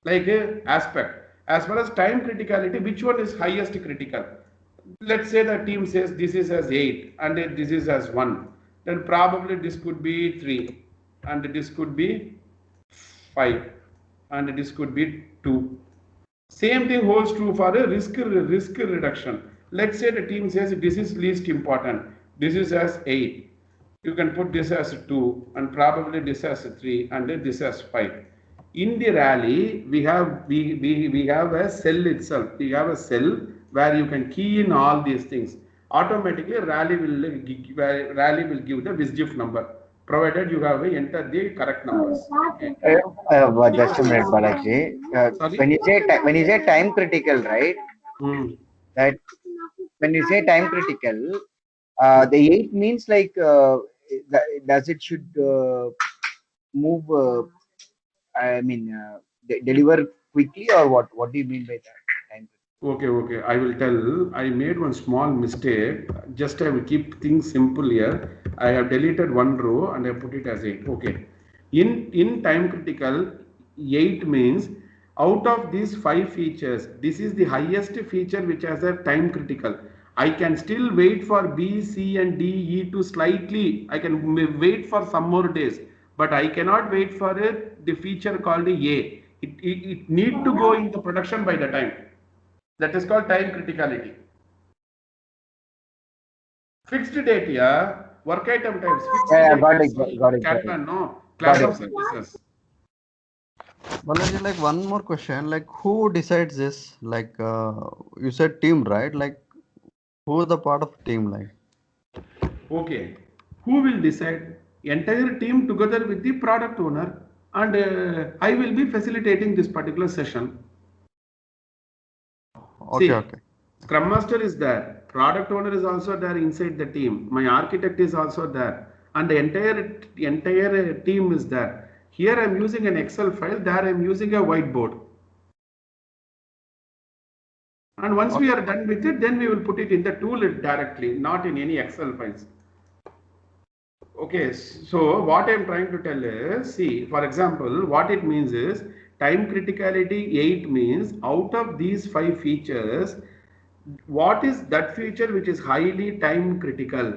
like a aspect. As far as time criticality, which one is highest critical? Let's say the team says this is as 8 and this is as 1. Then probably this could be 3 and this could be 5 and this could be 2. Same thing holds true for a risk reduction. Let's say the team says this is least important. This is as 8. You can put this as 2 and probably this as 3 and this as 5. In the Rally, we have a cell itself. We have a cell where you can key in all these things. Automatically, Rally will give the WSGIF number. provided you have entered the correct numbers. Okay. Just a minute, Balaji. Sorry. When you say time critical, right? That when you say time critical, the 8 means like does it should move? I mean, deliver quickly, or what? What do you mean by that? Time. Okay. I will tell. I made one small mistake. Just I will keep things simple here. I have deleted one row and I put it as 8. Okay. In time critical, 8 means out of these 5 features, this is the highest feature which has a time critical. I can still wait for B, C, and D, E to slightly. I can wait for some more days, but I cannot wait for it. The feature called A. It need to go into production by the time. That is called time criticality. Fixed date, yeah. Work item types. Fixed Yeah, date. got it. Kanban, no. Class of services. Balaji, like one more question, like who decides this? Like you said team, right? Like who is the part of team, like? Okay. Who will decide? Entire team together with the product owner, and I will be facilitating this particular session. See, Okay. Scrum Master is there, product owner is also there inside the team, my architect is also there, and the entire team is there. Here I am using an Excel file, there I am using a whiteboard. And once we are done with it, then we will put it in the tool directly, not in any Excel files. Okay, so what I am trying to tell is, see, for example, what it means is time criticality 8 means out of these 5 features, what is that feature which is highly time critical?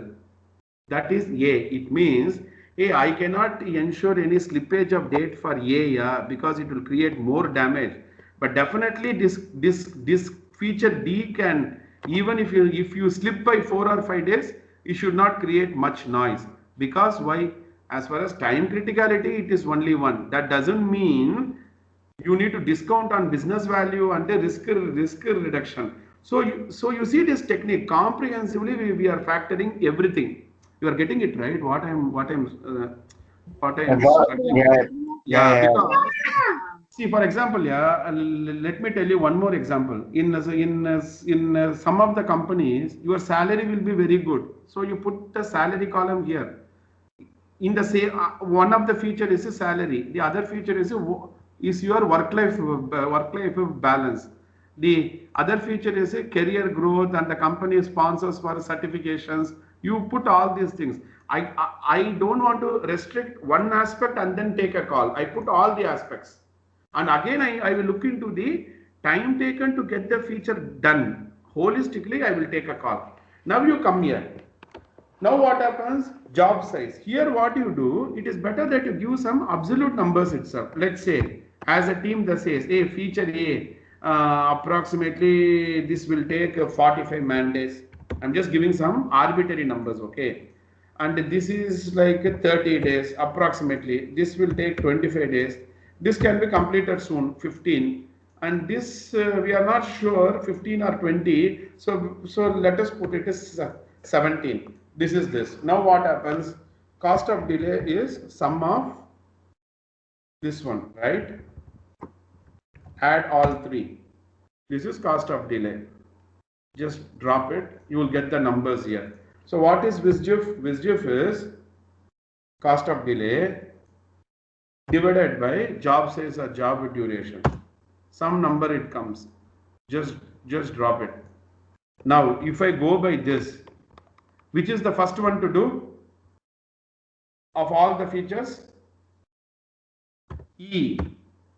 That is A. It means, hey, I cannot ensure any slippage of date for A, yeah, because it will create more damage. But definitely this feature D can, even if you slip by 4 or 5 days, it should not create much noise. Because why? As far as time criticality, it is only one. That doesn't mean you need to discount on business value and the risk reduction. So you see this technique comprehensively. We are factoring everything. You are getting it right. What I'm struggling with. Yeah, because see, for example, let me tell you one more example. In some of the companies, your salary will be very good. So you put the salary column here. In the same, one of the feature is a salary. The other feature is your work life balance. The other feature is a career growth, and the company sponsors for certifications. You put all these things. I don't want to restrict one aspect and then take a call. I put all the aspects. And again, I will look into the time taken to get the feature done. Holistically, I will take a call. Now you come here. Now what happens? Job size. Here what you do, it is better that you give some absolute numbers itself. Let's say, as a team that says, a feature A, approximately this will take 45 man days. I'm just giving some arbitrary numbers, okay? And this is like 30 days approximately. This will take 25 days. This can be completed soon, 15. And this we are not sure 15 or 20. So let us put it as 17. This is this. Now what happens? Cost of delay is sum of this one, right? Add all three. This is cost of delay. Just drop it. You will get the numbers here. So what is WSDF? WSDF is cost of delay divided by job size or job duration. Some number it comes. Just drop it. Now if I go by this, which is the first one to do of all the features? E,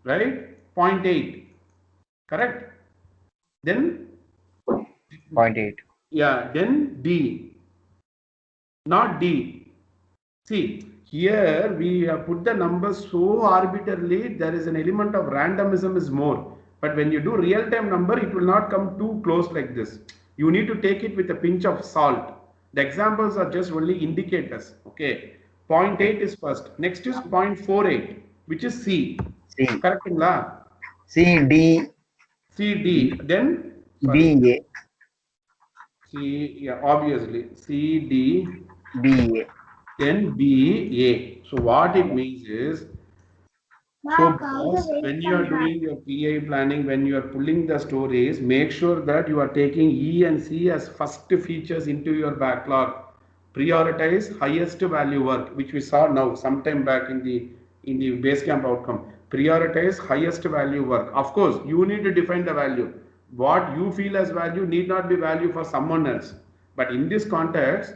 right? 0.8, correct? Then 0.8. Yeah, then D, not D. See, here we have put the numbers so arbitrarily, there is an element of randomism is more. But when you do real-time number, it will not come too close like this. You need to take it with a pinch of salt. The examples are just only indicators. Okay, 0.8 is first. Next is 0.48, which is C. C. Correct? C, D. C, D. Then B, A. C, yeah, obviously C, D, B, A. then BA. So what it means is, so boss, when you are doing your PI planning, when you are pulling the stories, make sure that you are taking E and C as first features into your backlog. Prioritize highest value work, which we saw now sometime back in the base camp outcome. Prioritize highest value work. Of course, you need to define the value. What you feel as value need not be value for someone else. But in this context,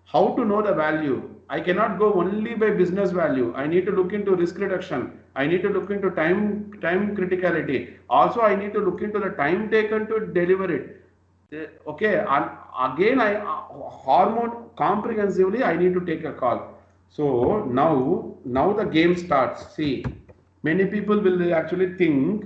how to know the value? I cannot go only by business value. I need to look into risk reduction. I need to look into time criticality. Also, I need to look into the time taken to deliver it. Okay, and again, hormone comprehensively. I need to take a call. So now the game starts. See, many people will actually think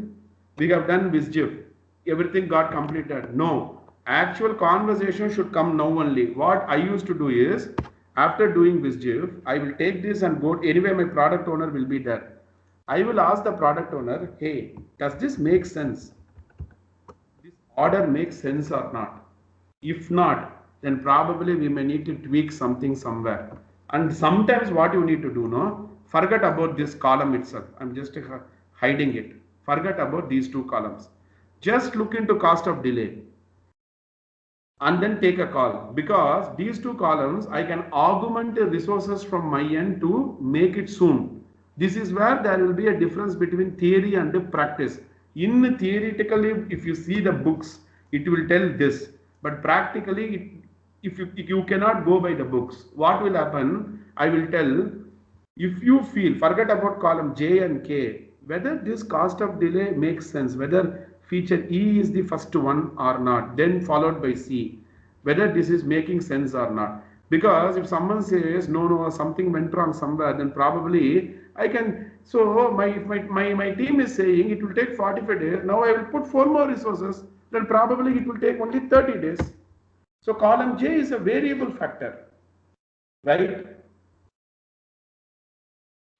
we have done BizGIF, everything got completed. No, actual conversation should come now only. What I used to do is, after doing BizGIF, I will take this and go. Anyway, my product owner will be there. I will ask the product owner, hey, does this make sense? This order makes sense or not? If not, then probably we may need to tweak something somewhere. And sometimes what you need to do, no, forget about this column itself. I'm just hiding it. Forget about these two columns. Just look into cost of delay and then take a call, because these two columns I can augment the resources from my end to make it soon. This is where there will be a difference between theory and practice. In theoretically, if you see the books, it will tell this, but practically, if you cannot go by the books, what will happen? I will tell, if you feel, forget about column J and K, whether this cost of delay makes sense, whether feature E is the first one or not, then followed by C, whether this is making sense or not. Because if someone says, no, something went wrong somewhere, then probably I can, so my team is saying it will take 45 days. Now I will put 4 more resources, then probably it will take only 30 days. So column J is a variable factor, right?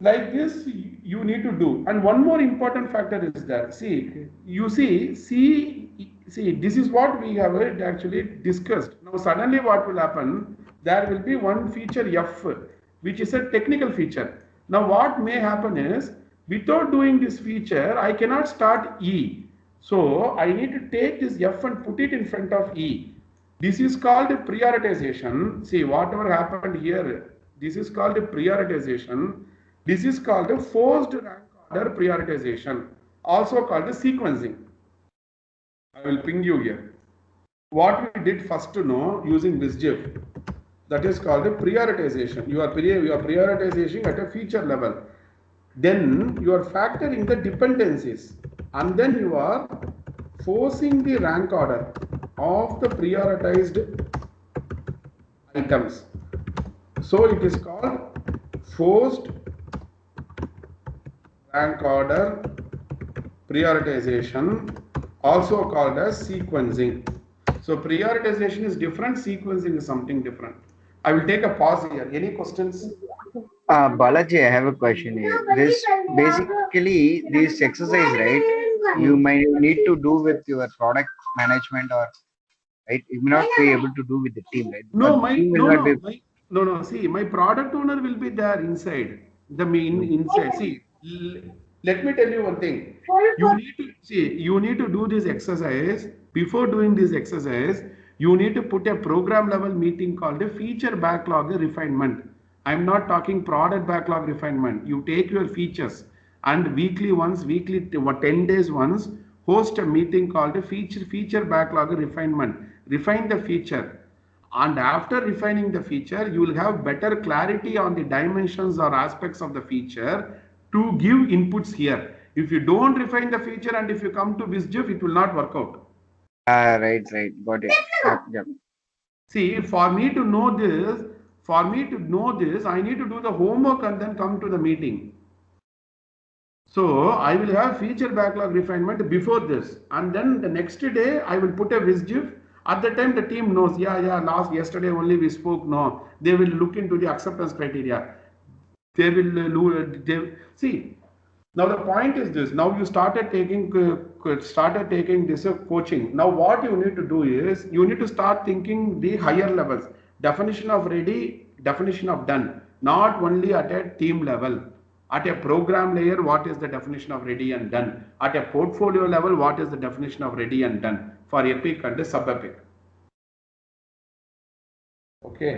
Like this you need to do. And one more important factor is that, see, you see, this is what we have actually discussed. Now suddenly what will happen, there will be one feature F, which is a technical feature. Now what may happen is, without doing this feature, I cannot start E. So I need to take this F and put it in front of E. This is called prioritization. See, whatever happened here, this is called prioritization. This is called a forced rank order prioritization, also called sequencing. I will ping you here. What we did first to know using BizGIF, that is called a prioritization. You are prioritizing at a feature level. Then you are factoring the dependencies, and then you are forcing the rank order of the prioritized items. So it is called forced rank order prioritization, also called as sequencing. So prioritization is different, sequencing is something different. I will take a pause here. Any questions? Balaji, I have a question here. This basically this exercise, right? You might need to do with your product management, or right? You may not be able to do with the team, right? No. See, my product owner will be there inside. The main inside. See, let me tell you one thing. You need to do this exercise. Before doing this exercise, you need to put a program level meeting called a feature backlog refinement. I'm not talking product backlog refinement. You take your features and weekly 10 days once, host a meeting called a feature backlog refinement. Refine the feature. And after refining the feature, you will have better clarity on the dimensions or aspects of the feature to give inputs here. If you don't refine the feature and if you come to BizGIF, it will not work out. Right, got it. Yeah. See, for me to know this, I need to do the homework and then come to the meeting. So I will have feature backlog refinement before this, and then the next day I will put a BizGIF. At the time the team knows, yesterday only we spoke. No, they will look into the acceptance criteria. They will see. Now the point is this. Now you started taking this coaching. Now what you need to do is, you need to start thinking the higher levels. Definition of ready, definition of done. not only at a team level. At a program layer, what is the definition of ready and done? At a portfolio level, what is the definition of ready and done for epic and sub-epic? Okay,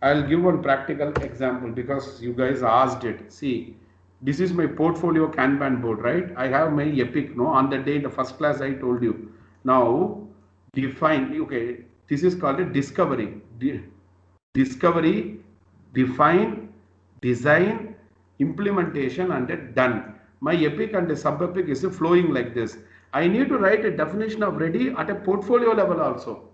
I'll give one practical example because you guys asked it. See, this is my portfolio Kanban board, right? I have my epic, no? On the day in the first class I told you. Now, define, okay, this is called a discovery. Discovery, define, design, implementation, and a done. My epic and the sub-epic is flowing like this. I need to write a definition of ready at a portfolio level also.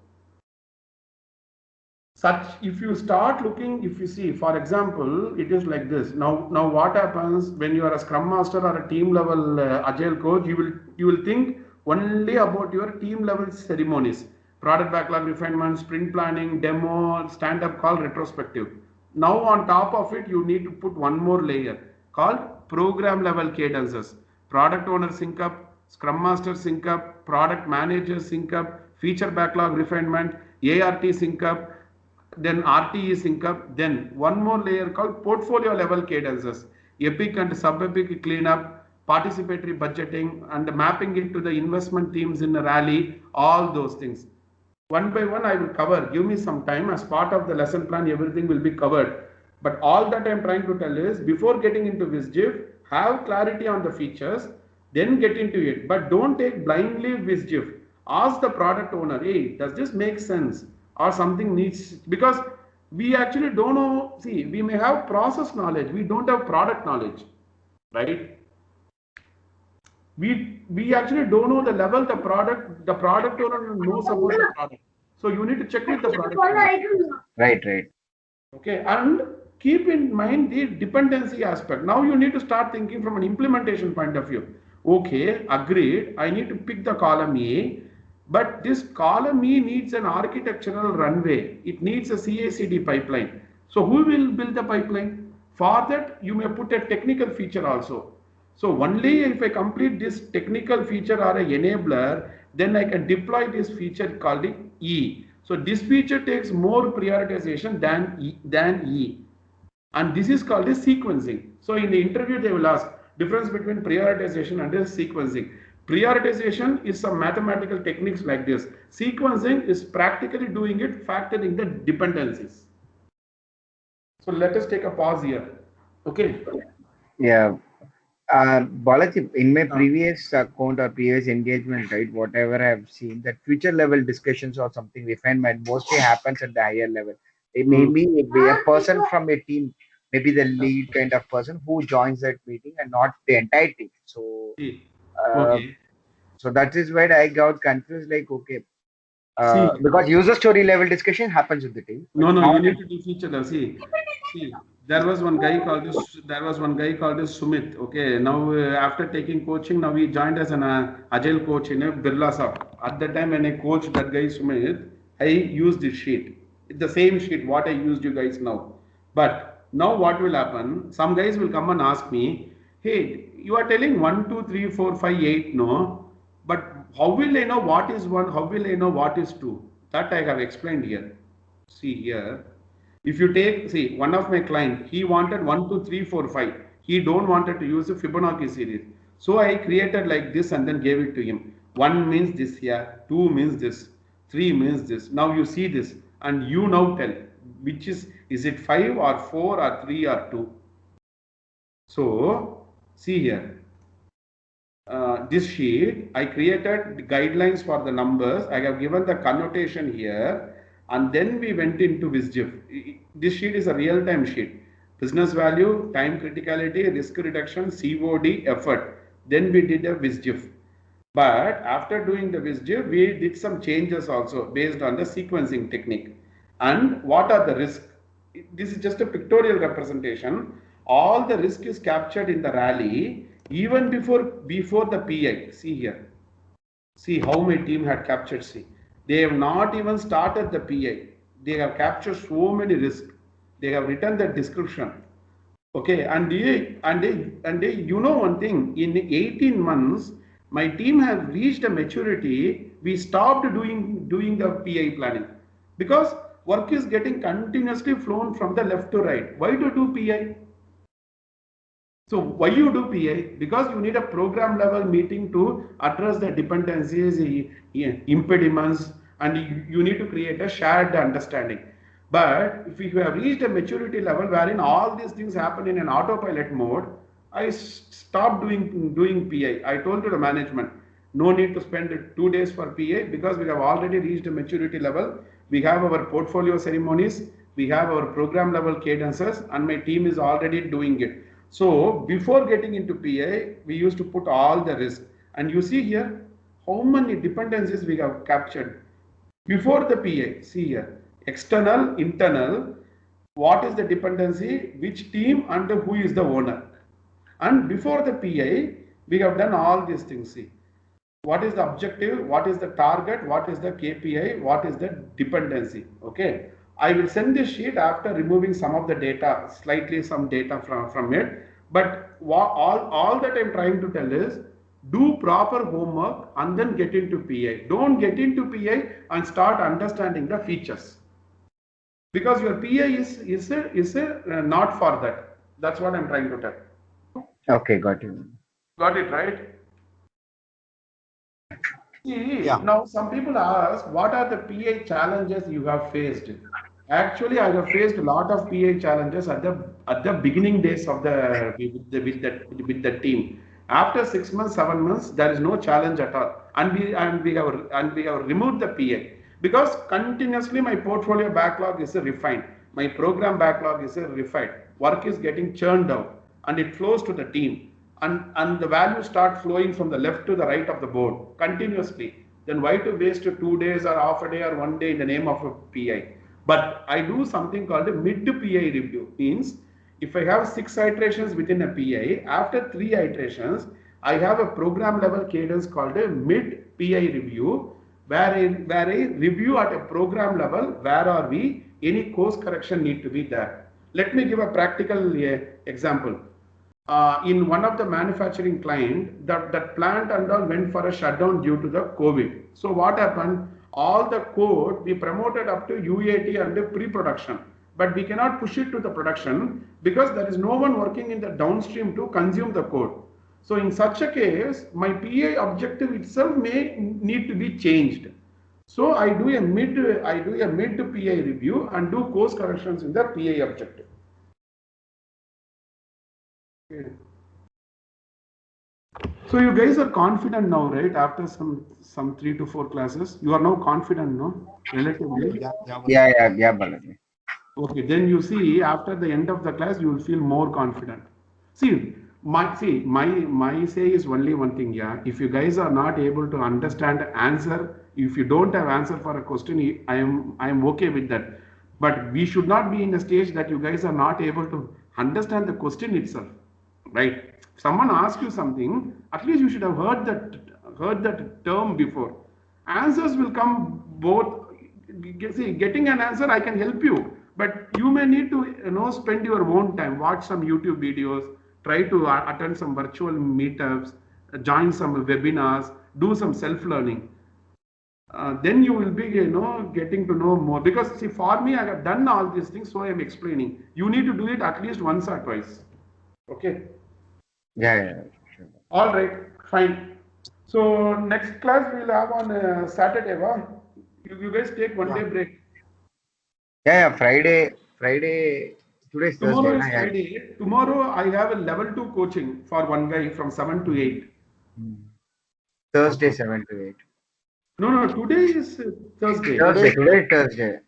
Such, if you start looking, if you see, for example, it is like this. Now what happens when you are a scrum master or a team level agile coach? You will think only about your team level ceremonies, product backlog refinement, sprint planning, demo, stand up call, retrospective. Now on top of it, you need to put one more layer called program level cadences. Product owner sync up, scrum master sync up, product manager sync up, feature backlog refinement, ART sync up, then RTE sync up, then one more layer called portfolio level cadences, epic and sub-epic cleanup, participatory budgeting, and mapping it to the investment themes in a rally, all those things. One by one I will cover. Give me some time. As part of the lesson plan, everything will be covered. But all that I am trying to tell is, before getting into WSGIF, have clarity on the features, then get into it. But don't take blindly WSGIF. Ask the product owner, hey, does this make sense? Or something needs, because we actually don't know. See, we may have process knowledge, we don't have product knowledge, right? We actually don't know the level the product owner knows about the product. So you need to check with the product owner. Right. Okay, and keep in mind the dependency aspect. Now you need to start thinking from an implementation point of view. Okay, agreed. I need to pick the column A. But this column E needs an architectural runway. It needs a CI/CD pipeline. So who will build the pipeline? For that, you may put a technical feature also. So only if I complete this technical feature or an enabler, then I can deploy this feature called E. So this feature takes more prioritization than E. And this is called as sequencing. So in the interview, they will ask difference between prioritization and sequencing. Prioritization is some mathematical techniques like this. Sequencing is practically doing it, factoring the dependencies. So let us take a pause here. Okay. Yeah. Balaji, in my previous account or previous engagement, right, whatever I have seen, that future level discussions or something refinement mostly happens at the higher level. It may be a person from a team, maybe the lead kind of person who joins that meeting and not the entire team. So, Okay. So that is where I got confused. Like, okay, because user story level discussion happens with the team. No, you need to do feature level. See, there was one guy called this Sumit. Okay, now after taking coaching, now he joined as an agile coach in a Birla Shop. At that time when I coached that guy Sumit, I used this sheet, the same sheet what I used you guys now. But now what will happen? Some guys will come and ask me, hey, you are telling 1, 2, 3, 4, 5, 8, no? But how will I know what is 1? How will I know what is 2? That I have explained here. See here. If you take, see, one of my client, he wanted 1, 2, 3, 4, 5. He don't wanted to use a Fibonacci series. So I created like this and then gave it to him. 1 means this here, 2 means this, 3 means this. Now you see this and you now tell which is it 5 or 4 or 3 or 2? So see here. This sheet, I created the guidelines for the numbers. I have given the connotation here, and then we went into WSGIF. This sheet is a real-time sheet. Business value, time criticality, risk reduction, COD, effort. Then we did a WSGIF. But after doing the WSGIF, we did some changes also based on the sequencing technique. And what are the risks? This is just a pictorial representation. All the risk is captured in the rally. Even before the PI, see here, see how my team had captured. See, they have not even started the PI. They have captured so many risks. They have written the description. Okay, and you know one thing. In 18 months, my team has reached a maturity. We stopped doing the PI planning because work is getting continuously flown from the left to right. Why to do PI? So why you do PI? Because you need a program level meeting to address the dependencies, impediments, and you need to create a shared understanding. But if you have reached a maturity level wherein all these things happen in an autopilot mode, I stopped doing PI. I told to the management, no need to spend 2 days for PA because we have already reached a maturity level. We have our portfolio ceremonies, we have our program level cadences, and my team is already doing it. So before getting into PA, we used to put all the risk. And you see here how many dependencies we have captured. Before the PA, see here, external, internal, what is the dependency, which team, and who is the owner. And before the PA, we have done all these things. See, what is the objective, what is the target, what is the KPI, what is the dependency. Okay, I will send this sheet after removing some of the data, slightly some data from it. But all that I'm trying to tell is, do proper homework and then get into PI. Don't get into PI and start understanding the features, because your PI is not for that. That's what I'm trying to tell. Okay, got you. Got it, right? See, now some people ask, what are the PA challenges you have faced? Actually, I have faced a lot of PA challenges at the beginning days of with the team. After 6 months, 7 months, there is no challenge at all, and we have removed the PA because continuously my portfolio backlog is refined, my program backlog is refined, work is getting churned out, and it flows to the team. And the values start flowing from the left to the right of the board continuously. Then why to waste 2 days or half a day or 1 day in the name of a PI? But I do something called a mid-PI review. Means if I have 6 iterations within a PI, after 3 iterations, I have a program level cadence called a mid-PI review, where I review at a program level, where are we, any course correction need to be there. Let me give a practical example. In one of the manufacturing client, that plant and all went for a shutdown due to the COVID. So what happened? All the code we promoted up to UAT and pre-production, but we cannot push it to the production because there is no one working in the downstream to consume the code. So in such a case, my PA objective itself may need to be changed. So I do a mid PA review and do course corrections in the PA objective. So you guys are confident now, right? After some 3 to 4 classes, you are now confident, no? Relatively. Yeah, Balaji. Okay, then you see after the end of the class, you will feel more confident. See, my say is only one thing. Yeah, if you guys are not able to understand answer, if you don't have answer for a question, I am okay with that. But we should not be in a stage that you guys are not able to understand the question itself, right? Someone asks you something, at least you should have heard that term before. Answers will come both. See, getting an answer, I can help you, but you may need to spend your own time, watch some YouTube videos, try to attend some virtual meetups, join some webinars, do some self-learning. Then you will be getting to know more, because see, for me, I have done all these things, so I am explaining. You need to do it at least once or twice. Okay. Yeah, sure. All right, fine. So next class we'll have on Saturday, wow? You guys take 1 day break. Yeah, Friday. Today's Tomorrow Thursday. is Friday. Tomorrow I have a level 2 coaching for one guy from 7 to 8. Thursday 7 to 8. No, today is Thursday. Today is Thursday.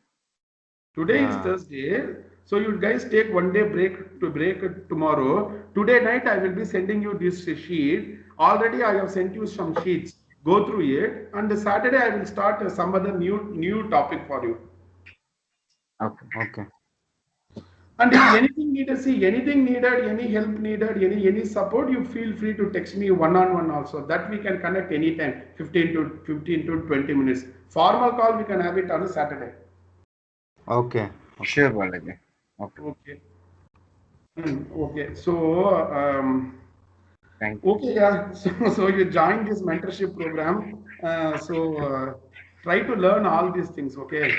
Today is Thursday. So you guys take 1 day break tomorrow. Today night I will be sending you this sheet. Already I have sent you some sheets. Go through it. And Saturday I will start some other new topic for you. Okay. And if anything needed, any help needed, any support, you feel free to text me one-on-one also. That we can connect anytime, 15 to 20 minutes. Formal call, we can have it on a Saturday. Okay. Sure, Balaji. Okay. Okay. So, Thank you. okay, yeah. So you join this mentorship program. Try to learn all these things. Okay.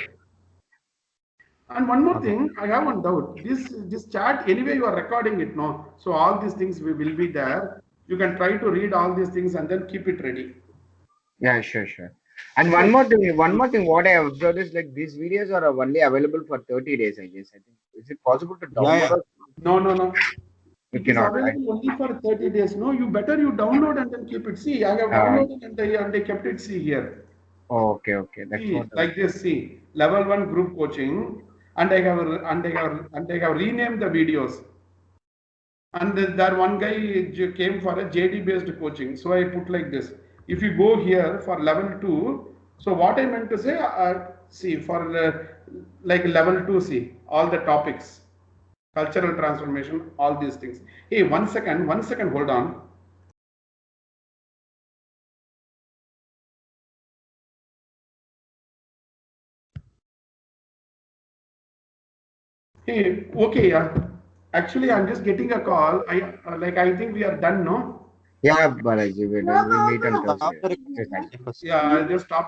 And one more thing, I have one doubt. This chat, anyway, you are recording it, no? So all these things will be there. You can try to read all these things and then keep it ready. Yeah, sure. And one more thing, what I observed is like these videos are only available for 30 days, I guess. I think, is it possible to download? Yeah. No. You It is cannot, right? available only for 30 days. No, you better you download and then keep it. See, I have downloaded and I kept it. See here. Okay. That's See, what. like this. See, level 1 group coaching, and I have renamed the videos. And there one guy came for a JD based coaching. So I put like this. If you go here for level 2, so what I meant to say, see for like level 2, see all the topics, cultural transformation, all these things. Hey, 1 second, hold on. Hey, okay, yeah. Actually, I'm just getting a call. I think we are done, no? Yeah, Balaji, we're done. We'll meet on Thursday. After Yeah, I'll just stop.